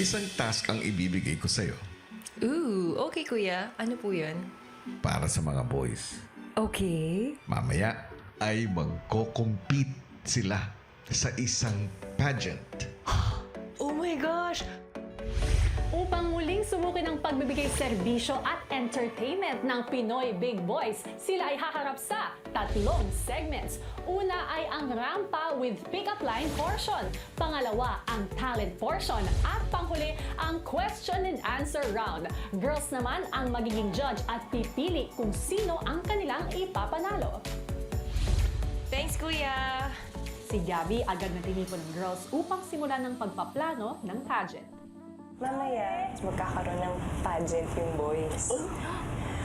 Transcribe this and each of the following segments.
Isang task ang ibibigay ko sa'yo Ooh, okay kuya. Ano po yun? para sa mga boys. Okay. Mamaya ay magko-compete sila sa isang pageant. Oh my gosh! Upang muling subukin ang pagbibigay serbisyo at entertainment ng Pinoy Big Boys, sila ay haharap sa tatlong segments. Una ay ang rampa with pick-up line portion. Pangalawa, ang talent portion. At panghuli, ang question and answer round. Girls naman ang magiging judge at pipili kung sino ang kanilang ipapanalo. Thanks kuya! Si Gabby agad na tinipon ng girls upang simulan ng pagpaplano ng pageant. Mamaya, magkakaroon ng pageant yung boys.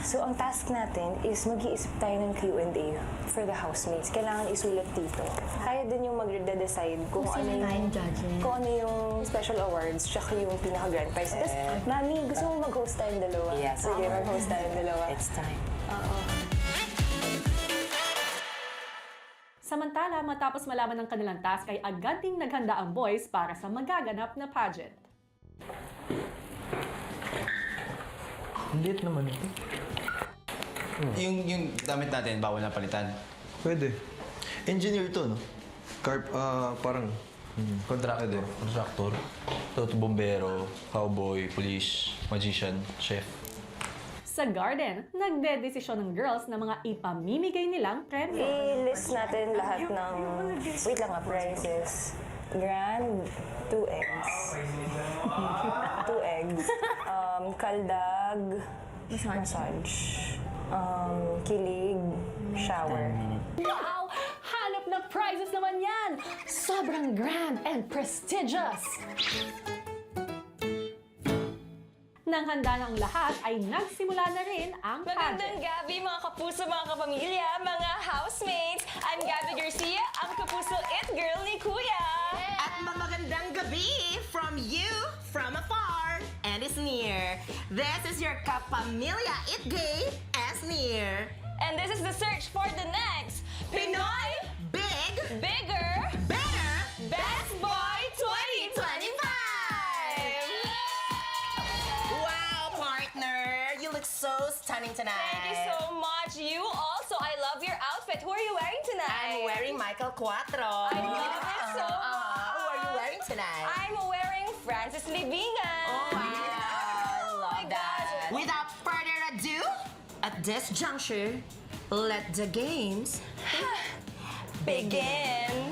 So, ang task natin is mag-iisip tayo ng Q&A for the housemates. Kailangan isulat dito. Tayo din yung magde-decide kung ano yung special awards tsaka yung pinaka-grand prize. Tapos, Mami, gusto mo mag-host tayong dalawa? Yes. Sige, mag-host tayong dalawa. It's time. Samantala, matapos malaman ng kanilang task ay agad ding naghanda ang boys para sa magaganap na pageant. Liit naman ito. Yung damit natin, bawal na palitan. Pwede. Engineer to, no? Parang Contractor. contractor. Ito, bombero, cowboy, police, magician, chef. Sa garden, nagdedesisyon ng girls na mga ipamimigay nilang premyo. I-list natin lahat ng, wait lang nga, prizes. Grand, 2 eggs. 2 eggs. Kaldag, massage. Kilig, shower. Wow! Hanap na prizes naman yan! Sobrang grand and prestigious! Nang handa na ang lahat, ay nagsimula na rin ang Magandang pageant. gabi mga kapuso, mga kapamilya, mga housemates! I'm Gabby Garcia, ang kapuso it girl ni Kuya! At magandang gabi from you, from afar, and is near. This is your kapamilya it gay as near. And this is the search for the next Pinoy Big, Bigger better, Best Boy 2025! wow, partner, you look so stunning tonight. Thank you so much. You also, I love your outfit. Who are you wearing tonight? I'm wearing Michael Cuatro. I love it so much. Who are you wearing tonight? I'm wearing Francis Libingan. Oh, wow. my Love that. Without further ado, at this juncture, let the games Begin.